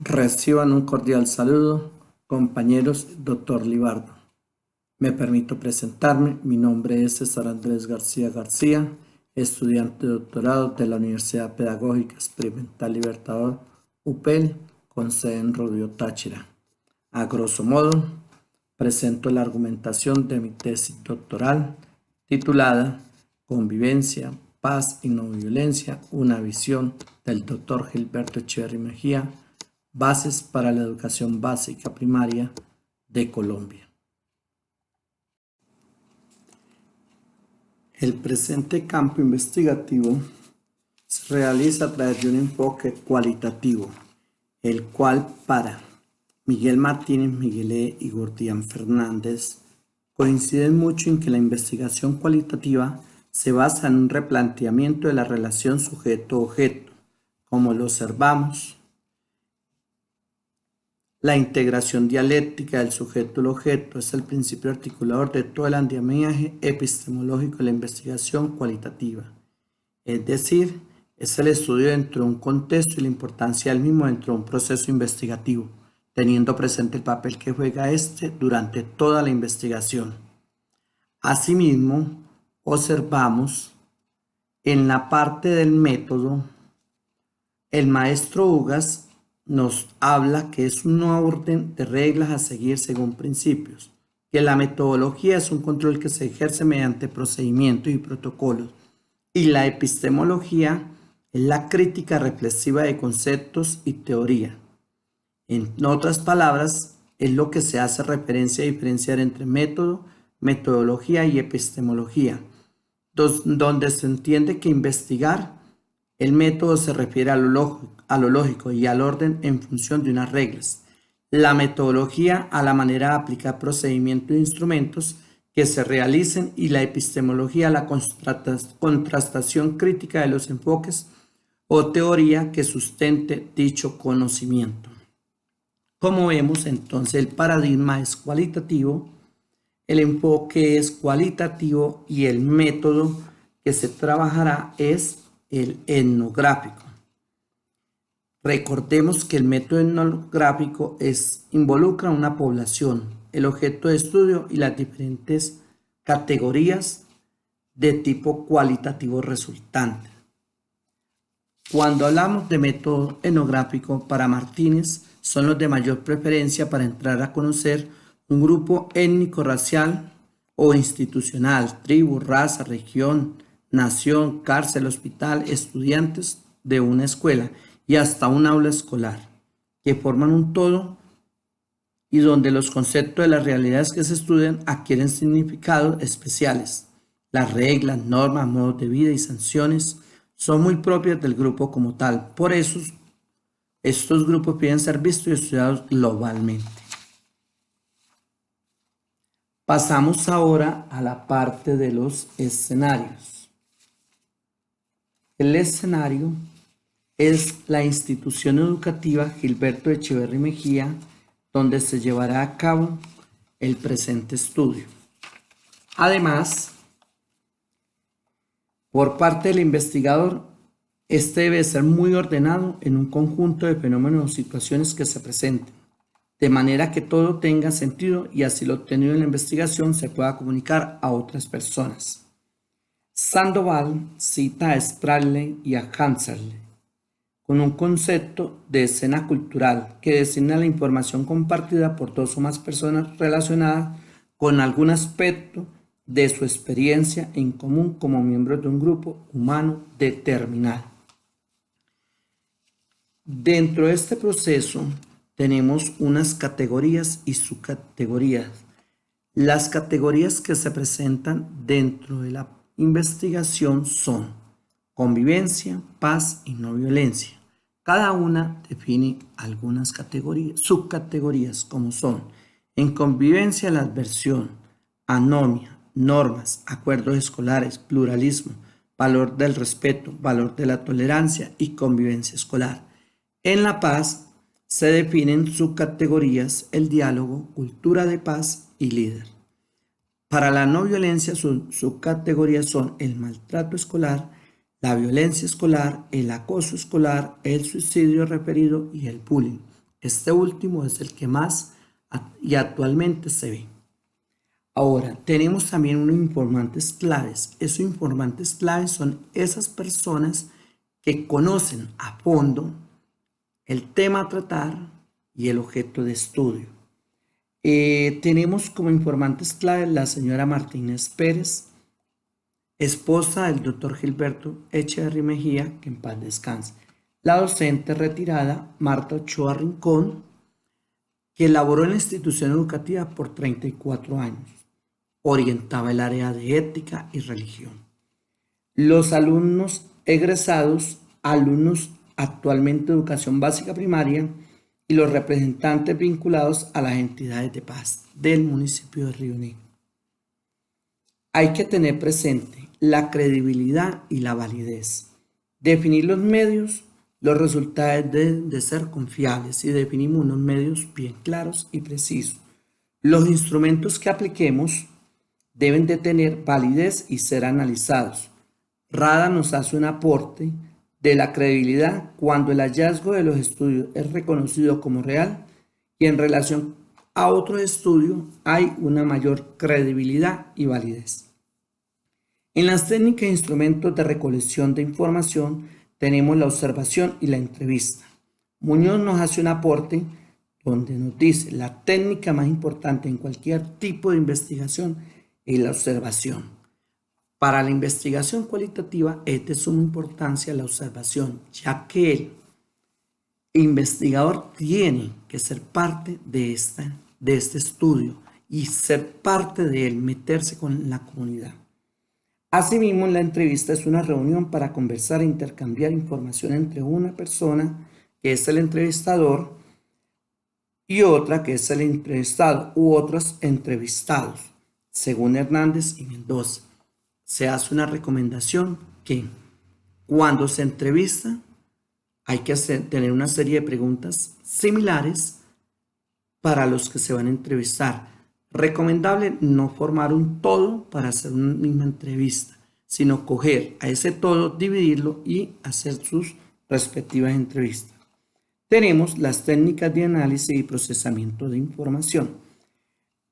Reciban un cordial saludo, compañeros, doctor Libardo. Me permito presentarme. Mi nombre es César Andrés García García, estudiante de doctorado de la Universidad Pedagógica Experimental Libertador, UPEL, con sede en Rodeo Táchira. A grosso modo, presento la argumentación de mi tesis doctoral titulada Convivencia, Paz y No Violencia, una visión del doctor Gilberto Echeverry Mejía, Bases para la Educación Básica Primaria de Colombia. El presente campo investigativo se realiza a través de un enfoque cualitativo, el cual para Miguel Martínez, Miguel E. y Gordián Fernández coinciden mucho en que la investigación cualitativa se basa en un replanteamiento de la relación sujeto-objeto, como lo observamos. La integración dialéctica del sujeto al objeto es el principio articulador de todo el andamiaje epistemológico de la investigación cualitativa. Es decir, es el estudio dentro de un contexto y la importancia del mismo dentro de un proceso investigativo, teniendo presente el papel que juega este durante toda la investigación. Asimismo, observamos en la parte del método, el maestro Ugas nos habla que es un orden de reglas a seguir según principios, que la metodología es un control que se ejerce mediante procedimientos y protocolos, y la epistemología es la crítica reflexiva de conceptos y teoría. En otras palabras, es lo que se hace referencia a diferenciar entre método, metodología y epistemología, donde se entiende que investigar el método se refiere a lo lógico y al orden en función de unas reglas. La metodología a la manera de aplicar procedimientos e instrumentos que se realicen, y la epistemología a la contrastación crítica de los enfoques o teoría que sustente dicho conocimiento. Como vemos, entonces el paradigma es cualitativo, el enfoque es cualitativo y el método que se trabajará es el etnográfico. Recordemos que el método etnográfico involucra una población, el objeto de estudio y las diferentes categorías de tipo cualitativo resultante. Cuando hablamos de método etnográfico, para Martínez son los de mayor preferencia para entrar a conocer un grupo étnico-racial o institucional, tribu, raza, región, nación, cárcel, hospital, estudiantes de una escuela y hasta un aula escolar, que forman un todo y donde los conceptos de las realidades que se estudian adquieren significados especiales. Las reglas, normas, modos de vida y sanciones son muy propias del grupo como tal. Por eso, estos grupos pueden ser vistos y estudiados globalmente. Pasamos ahora a la parte de los escenarios. El escenario es la institución educativa Gilberto Echeverry Mejía, donde se llevará a cabo el presente estudio. Además, por parte del investigador, este debe ser muy ordenado en un conjunto de fenómenos o situaciones que se presenten, de manera que todo tenga sentido y así lo obtenido en la investigación se pueda comunicar a otras personas. Sandoval cita a Sprague y a Hansel con un concepto de escena cultural que designa la información compartida por dos o más personas relacionadas con algún aspecto de su experiencia en común como miembros de un grupo humano determinado. Dentro de este proceso tenemos unas categorías y subcategorías. Las categorías que se presentan dentro de la investigación son convivencia, paz y no violencia. Cada una define algunas categorías, subcategorías, como son: en convivencia, la adversión, anomia, normas, acuerdos escolares, pluralismo, valor del respeto, valor de la tolerancia y convivencia escolar. En la paz se definen subcategorías: el diálogo, cultura de paz y líder. Para la no violencia, sus subcategorías son el maltrato escolar, la violencia escolar, el acoso escolar, el suicidio referido y el bullying. Este último es el que más y actualmente se ve. Ahora, tenemos también unos informantes claves. Esos informantes claves son esas personas que conocen a fondo el tema a tratar y el objeto de estudio. Tenemos como informantes claves la señora Martínez Pérez, esposa del doctor Gilberto Echeverry Mejía, que en paz descanse. La docente retirada Marta Ochoa Rincón, que laboró en la institución educativa por 34 años. Orientaba el área de ética y religión. Los alumnos egresados, alumnos actualmente de educación básica primaria y los representantes vinculados a las entidades de paz del municipio de Río Negro. Hay que tener presente la credibilidad y la validez. Definir los medios, los resultados deben de ser confiables y definimos unos medios bien claros y precisos. Los instrumentos que apliquemos deben de tener validez y ser analizados. RADA nos hace un aporte de la credibilidad cuando el hallazgo de los estudios es reconocido como real y en relación a otros estudios hay una mayor credibilidad y validez. En las técnicas e instrumentos de recolección de información tenemos la observación y la entrevista. Muñoz nos hace un aporte donde nos dice la técnica más importante en cualquier tipo de investigación es la observación. Para la investigación cualitativa es de suma importancia la observación, ya que el investigador tiene que ser parte de este estudio y ser parte de él, meterse con la comunidad. Asimismo, la entrevista es una reunión para conversar e intercambiar información entre una persona, que es el entrevistador, y otra, que es el entrevistado, u otros entrevistados. Según Hernández y Mendoza, se hace una recomendación que cuando se entrevista hay que tener una serie de preguntas similares para los que se van a entrevistar. Recomendable no formar un todo para hacer una misma entrevista, sino coger a ese todo, dividirlo y hacer sus respectivas entrevistas. Tenemos las técnicas de análisis y procesamiento de información.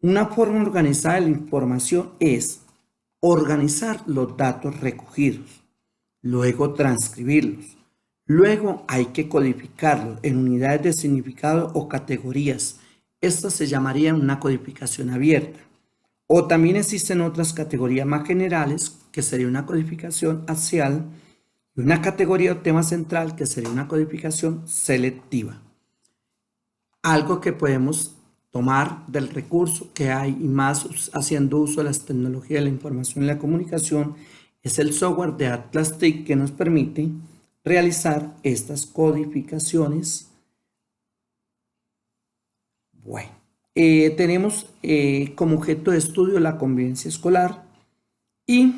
Una forma organizada de la información es organizar los datos recogidos, luego transcribirlos. Luego hay que codificarlos en unidades de significado o categorías. Esto se llamaría una codificación abierta. O también existen otras categorías más generales, que sería una codificación axial, y una categoría o tema central, que sería una codificación selectiva. Algo que podemos tomar del recurso que hay, y más haciendo uso de las tecnologías de la información y la comunicación, es el software de Atlas TIC, que nos permite realizar estas codificaciones. Bueno, tenemos como objeto de estudio la convivencia escolar y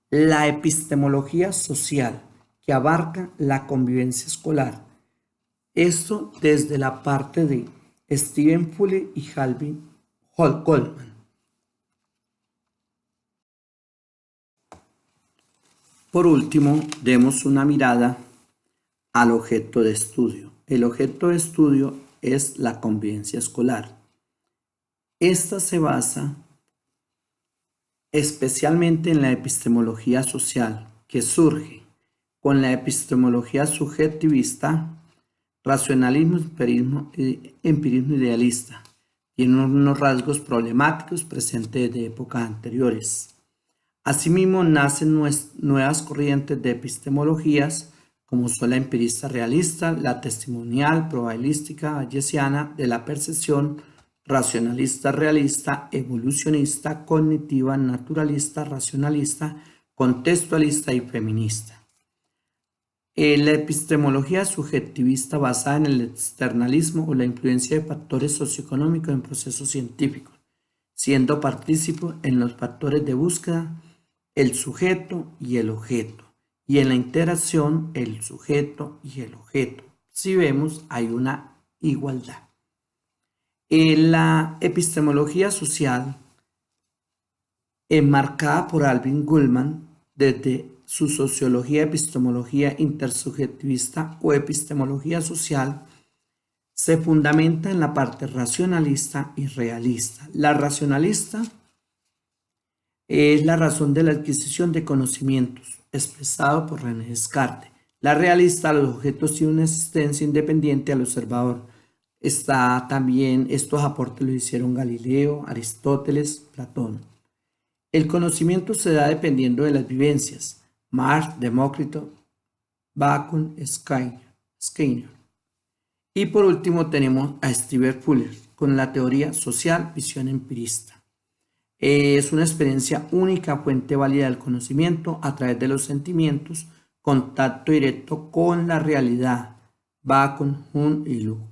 la epistemología social, que abarca la convivencia escolar. Esto desde la parte de Stephen Fuller y Calvin Goldman. Por último, demos una mirada al objeto de estudio. El objeto de estudio es la convivencia escolar. Esta se basa especialmente en la epistemología social, que surge con la epistemología subjetivista, racionalismo, empirismo idealista. Tiene unos rasgos problemáticos presentes de épocas anteriores. Asimismo, nacen nuevas corrientes de epistemologías, como son la empirista realista, la testimonial, probabilística, bayesiana, de la percepción, racionalista realista, evolucionista, cognitiva, naturalista, racionalista, contextualista y feminista. La epistemología subjetivista basada en el externalismo o la influencia de factores socioeconómicos en procesos científicos, siendo partícipe en los factores de búsqueda, el sujeto y el objeto, y en la interacción el sujeto y el objeto. Si vemos, hay una igualdad. La epistemología social, enmarcada por Alvin Goldman desde su sociología, epistemología intersubjetivista o epistemología social, Se fundamenta en la parte racionalista y realista. La racionalista es la razón de la adquisición de conocimientos, expresado por René Descartes. La realista, los objetos tienen una existencia independiente al observador. Está también, estos aportes lo hicieron Galileo, Aristóteles, Platón. El conocimiento se da dependiendo de las vivencias. Marx, Demócrito, Bacon, Skinner. Y por último tenemos a Steve Fuller con la teoría social, visión empirista. Es una experiencia única, fuente válida del conocimiento a través de los sentimientos, contacto directo con la realidad. Bacon, Hume y Luke.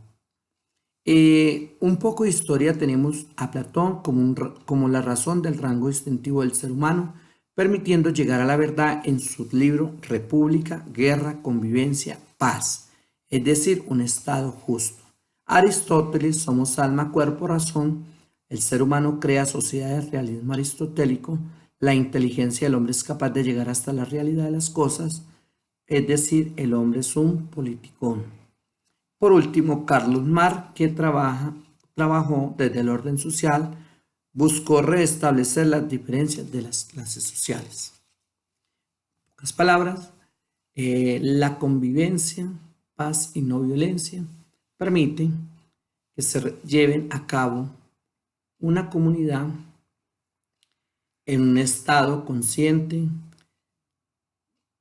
Un poco de historia tenemos a Platón como la razón del rango distintivo del ser humano, permitiendo llegar a la verdad en su libro República, Guerra, Convivencia, Paz, es decir, un estado justo. Aristóteles, somos alma, cuerpo, razón. El ser humano crea sociedades, realismo aristotélico. La inteligencia del hombre es capaz de llegar hasta la realidad de las cosas, es decir, el hombre es un politicón. Por último, Carlos Marx, que trabajó desde el orden social, buscó restablecer las diferencias de las clases sociales. En pocas palabras, la convivencia, paz y no violencia permiten que se lleven a cabo una comunidad en un estado consciente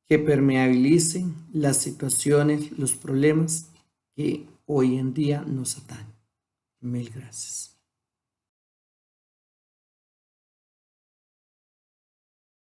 que permeabilice las situaciones, los problemas que hoy en día nos atañen. Mil gracias.